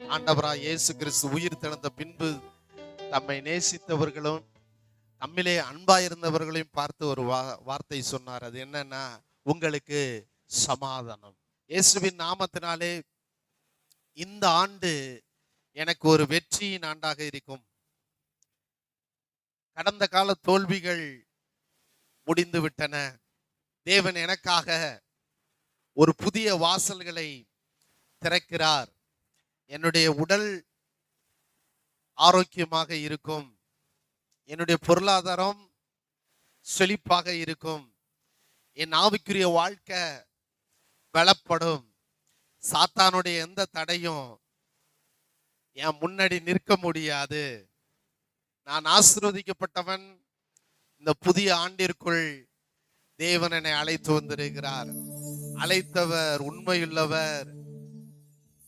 ஆண்டவராய் இயேசு கிறிஸ்து உயிர் தெழுந்த பின்பு தம்மை நேசித்தவர்களும் தம்மிலே அன்பாயிருந்தவர்களையும் பார்த்து ஒரு வார்த்தை சொன்னார். அது என்னன்னா, உங்களுக்கு சமாதானம். இயேசுவின் நாமத்தினாலே இந்த ஆண்டு எனக்கு ஒரு வெற்றியின் ஆண்டாக இருக்கும். கடந்த கால தோல்விகள் முடிந்து விட்டன. தேவன் எனக்காக ஒரு புதிய வாசல்களை திறக்கிறார். என்னுடைய உடல் ஆரோக்கியமாக இருக்கும், என்னுடைய பொருளாதாரம் செழிப்பாக இருக்கும், என் ஆவிக்குரிய வாழ்க்கை பலப்படும், சாத்தானுடைய எந்த தடையும் என் முன்னாடி நிற்க முடியாது. நான் ஆசீர்வதிக்கப்பட்டவன். இந்த புதிய ஆண்டிற்குள் தேவன் என்னை அழைத்து வந்திருக்கிறார். அழைத்தவர் உண்மையுள்ளவர்.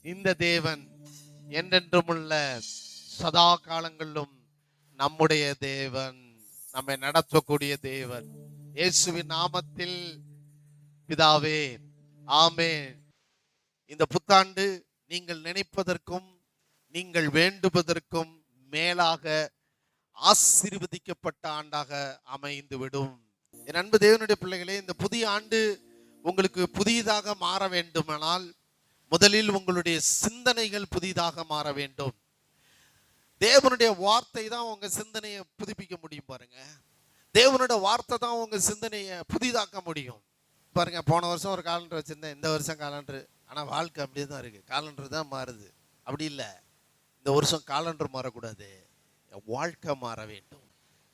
இந்த தேவன் என்றென்றும் உள்ள சதா காலங்களிலும் நம்முடைய தேவன், நம்மை நடத்தக்கூடிய தேவன். இயேசுவின் நாமத்தில் பிதாவே, ஆமென். இந்த புத்தாண்டு நீங்கள் நினைப்பதற்கும் நீங்கள் வேண்டுவதற்கும் மேலாக ஆசீர்வதிக்கப்பட்ட ஆண்டாக அமைந்து விடும். என் அன்பு தேவனுடைய பிள்ளைகளே, இந்த புதிய ஆண்டு உங்களுக்கு புதிதாக மாற வேண்டுமானால் முதலில் உங்களுடைய சிந்தனைகள் புதிதாக மாற வேண்டும். தேவனுடைய வார்த்தை தான் உங்க சிந்தனையை புதுப்பிக்க முடியும். பாருங்க, தேவனுடைய வார்த்தை தான் உங்க சிந்தனையை புதிதாக்க முடியும். பாருங்க, போன வருஷம் ஒரு காலண்டர் வச்சிருந்தேன், இந்த வருஷம் காலண்டர். ஆனா வாழ்க்கை அப்படியே தான் இருக்கு. காலண்டர் தான் மாறுது. அப்படி இல்லை, இந்த வருஷம் காலண்டர் மாறக்கூடாது, என் வாழ்க்கை மாற வேண்டும்.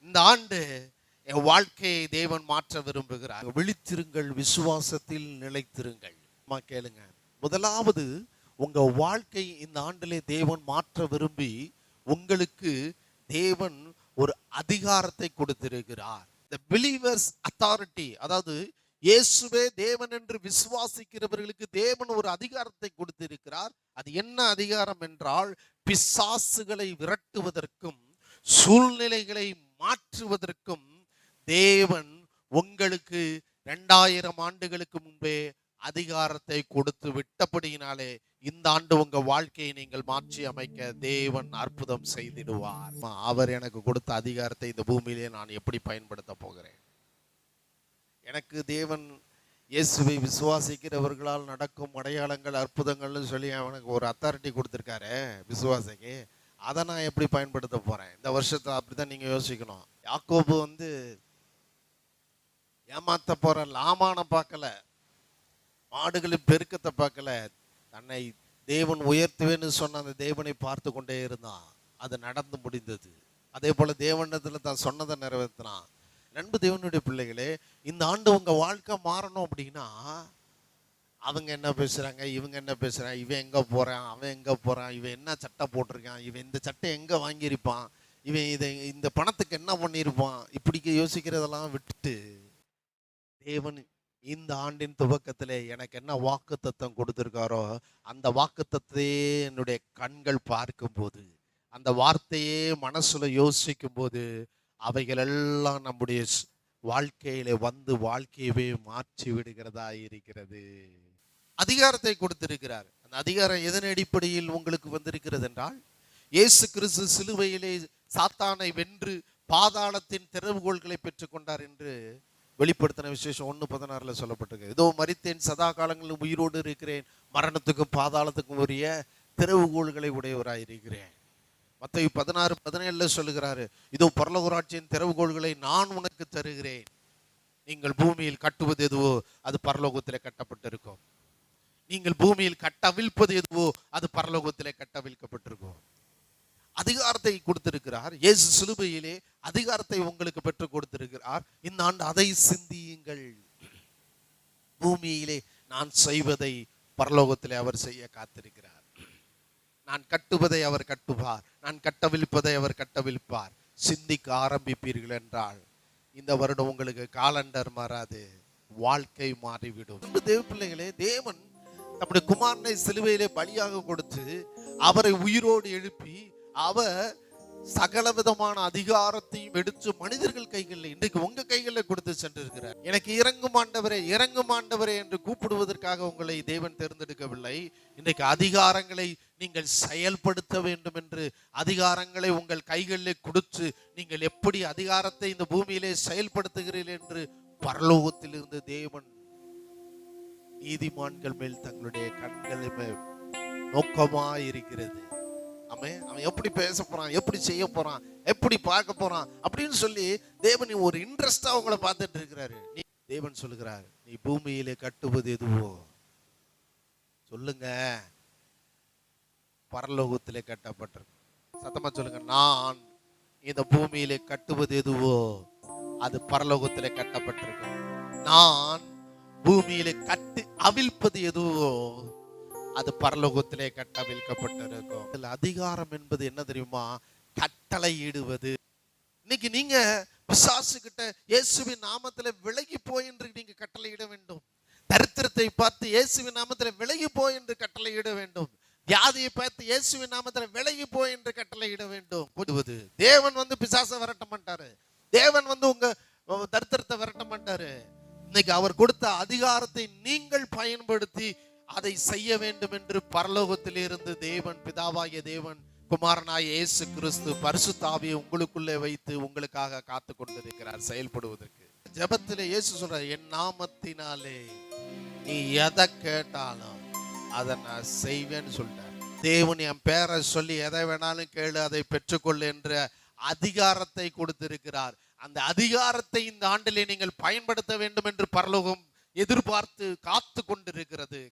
இந்த ஆண்டு என் வாழ்க்கையை தேவன் மாற்ற விரும்புகிறார். விழித்திருங்கள், விசுவாசத்தில் நிலைத்திருங்கள். கேளுங்க, முதலாவது உங்க வாழ்க்கை இந்த ஆண்டிலே தேவன் மாற்ற விரும்பி உங்களுக்கு தேவன் ஒரு அதிகாரத்தை கொடுத்திருக்கிறார். The believers authority, அதாவது இயேசுவே தேவன் என்று விசுவாசிக்கிறவர்களுக்கு தேவன் ஒரு அதிகாரத்தை கொடுத்திருக்கிறார். அது என்ன அதிகாரம் என்றால், பிசாசுகளை விரட்டுவதற்கும் சூழ்நிலைகளை மாற்றுவதற்கும் தேவன் உங்களுக்கு 2000 ஆண்டுகளுக்கு முன்பே அதிகாரத்தை கொடுத்து விட்டபடியினாலே இந்த ஆண்டு உங்க வாழ்க்கையை நீங்கள் மாற்றி அமைக்க தேவன் அற்புதம் செய்திடுவார். அவர் எனக்கு கொடுத்த அதிகாரத்தை இந்த பூமியிலே நான் எப்படி பயன்படுத்த போகிறேன்? எனக்கு தேவன் இயேசுவை விசுவாசிக்கிறவர்களால் நடக்கும் அடையாளங்கள் அற்புதங்கள்னு சொல்லி அவனுக்கு ஒரு அத்தாரிட்டி கொடுத்துருக்காரு விசுவாசிக்கு. அதை நான் எப்படி பயன்படுத்த போறேன் இந்த வருஷத்தை? அப்படிதான் நீங்க யோசிக்கணும். யாக்கோபு ஏமாத்த போற லாமான பார்க்கல, மாடுகளின் பெருக்கத்தை பார்க்கல, தன்னை தேவன் உயர்த்துவேன்னு சொன்ன அந்த தேவனை பார்த்து கொண்டே இருந்தான். அது நடந்து முடிந்தது. அதே போல தேவனிடத்துல தான் சொன்னதை நிறைவேற்றினான். நண்பு தேவனுடைய பிள்ளைகளே, இந்த ஆண்டு உங்க வாழ்க்கை மாறணும் அப்படின்னா, அவங்க என்ன பேசுறாங்க, இவங்க என்ன பேசுறாங்க, இவன் எங்க போறான், அவன் எங்க போறான், இவன் என்ன சட்டை போட்டிருக்கான், இவன் இந்த சட்டை எங்க வாங்கியிருப்பான், இவன் இந்த பணத்துக்கு என்ன பண்ணியிருப்பான், இப்படி யோசிக்கிறதெல்லாம் விட்டுட்டு தேவன் இந்த ஆண்டின் துவக்கத்திலே எனக்கு என்ன வாக்கு தத்தம் கொடுத்திருக்காரோ அந்த வாக்கு தத்தையே என்னுடைய கண்கள் பார்க்கும் போது, அந்த வார்த்தையே மனசுல யோசிக்கும் போது, அவைகள் எல்லாம் நம்முடைய வாழ்க்கையில வந்து வாழ்க்கையவே மாற்றி விடுகிறதா இருக்கிறது. அதிகாரத்தை கொடுத்திருக்கிறார். அந்த அதிகாரம் எதன் அடிப்படையில் உங்களுக்கு வந்திருக்கிறது என்றால், இயேசு கிறிஸ்து சிலுவையிலே சாத்தானை வென்று பாதாளத்தின் திறவுகோள்களை பெற்றுக்கொண்டார் என்று வெளிப்படுத்தின விசேஷம் 1:16 சொல்லப்பட்டிருக்கு. இதோ மரித்தேன், சதா காலங்களிலும் உயிரோடு இருக்கிறேன், மரணத்துக்கும் பாதாளத்துக்கும் உரிய திறவுகோள்களை உடையவராயிருக்கிறேன். மத்தேயு 16:17 சொல்லுகிறாரு, இதோ பரலோகராட்சியின் திறவுகோள்களை நான் உனக்கு தருகிறேன், நீங்கள் பூமியில் கட்டுவது எதுவோ அது பரலோகத்திலே கட்டப்பட்டிருக்கும், நீங்கள் பூமியில் கட்டவிழ்ப்பது எதுவோ அது பரலோகத்திலே கட்டவிழ்க்கப்பட்டிருக்கும். அதிகாரத்தை கொடுத்திருக்கிறார். இயேசு சிலுவையிலே அதிகாரத்தை உங்களுக்கு பெற்றுக் கொடுத்திருக்கிறார். இந்த ஆண்டு அதை சிந்தியுங்கள். பூமியிலே நான் செய்வதை பரலோகத்திலே அவர் செய்ய காத்திருக்கிறார். நான் கட்டுவதை அவர் கட்டுவார், நான் கட்டவிழ்ப்பதை அவர் கட்டவிழ்ப்பார். சிந்திக்க ஆரம்பிப்பீர்கள் என்றால் இந்த வருடம் உங்களுக்கு காலண்டர் மாறாது, வாழ்க்கை மாறிவிடும். தேவ பிள்ளைகளே, தேவன் நம்முடைய குமாரனை சிலுவையிலே பலியாக கொடுத்து அவரை உயிரோடு எழுப்பி அவர் சகல விதமான அதிகாரத்தையும் எடுத்து மனிதர்கள் கைகளில் இன்றைக்கு உங்க கைகளில் கொடுத்து சென்றிருக்கிறார். எனக்கு இறங்கும் ஆண்டவரே, இறங்கும் ஆண்டவரே என்று கூப்பிடுவதற்காக உங்களை தேவன் தேர்ந்தெடுக்கவில்லை. இன்றைக்கு அதிகாரங்களை நீங்கள் செயல்படுத்த வேண்டும் என்று அதிகாரங்களை உங்கள் கைகளில் கொடுத்து நீங்கள் எப்படி அதிகாரத்தை இந்த பூமியிலே செயல்படுத்துகிறீர்கள் என்று பரலோகத்திலிருந்து தேவன் நீதிமான்கள் மேல் தங்களுடைய கண்களை நோக்கமாய் இருக்கிறது. அவன் எப்படி பேச போறான், எப்படி செய்ய போறான், எப்படி பார்க்க போறான் அப்படின்னு சொல்லி தேவன் ஒரு இன்ட்ரெஸ்டா அவங்கள பார்த்துட்டு இருக்கிறாரு. தேவன் சொல்லுகிறார், நீ பூமியிலே கட்டுவது எதுவோ சொல்லுங்க, பரலோகத்திலே கட்டப்பட்டிருக்கு. சத்தமா சொல்லுங்க, நான் இந்த பூமியிலே கட்டுவது எதுவோ அது பரலோகத்திலே கட்டப்பட்டிருக்கு. நான் பூமியிலே கட்டி அவிழ்ப்பது எதுவோ அது பரலோகத்திலே கட்டவிழ்க்கப்பட்டிருக்கும். அதிகாரம் என்பது என்ன தெரியுமா? கட்டளை இடுவது. இன்னைக்கு நீங்க பிசாசு கிட்ட இயேசுவின் நாமத்திலே விலகி போய் என்று நீங்க கட்டளையிட வேண்டும். தரித்திரத்தை பார்த்து இயேசுவின் நாமத்திலே விலகி போய் என்று கட்டளையிட வேண்டும். வியாதியை பார்த்து இயேசுவின் நாமத்திலே விலகி போய் என்று கட்டளையிட வேண்டும். தேவன் பிசாசை விரட்ட மாட்டாரு. தேவன் உங்க தரித்திரத்தை விரட்ட மாட்டாரு. இன்னைக்கு அவர் கொடுத்த அதிகாரத்தை நீங்கள் பயன்படுத்தி அதை செய்ய வேண்டும் என்று பரலோகத்தில் இருந்து தேவன், பிதாவாகிய தேவன், குமாரனாகிய இயேசு கிறிஸ்து பரிசுத்த ஆவியை உங்களுக்குள்ளே வைத்து உங்களுக்காக காத்து கொண்டிருக்கிறார் செயல்படுவதற்கு. ஜெபத்திலே இயேசு சொல்றார், என் நாமத்தினாலே நீ எதை கேட்டாலும் அதை நான் செய்வேன்னு சொல்றார். தேவன் என் பேரை சொல்லி எதை வேணாலும் கேளு, அதை பெற்றுக்கொள் என்ற அதிகாரத்தை கொடுத்திருக்கிறார். அந்த அதிகாரத்தை இந்த ஆண்டிலே நீங்கள் பயன்படுத்த வேண்டும் என்று பரலோகம் எதிர்பார்த்து காத்து கொண்டிருக்கிறது.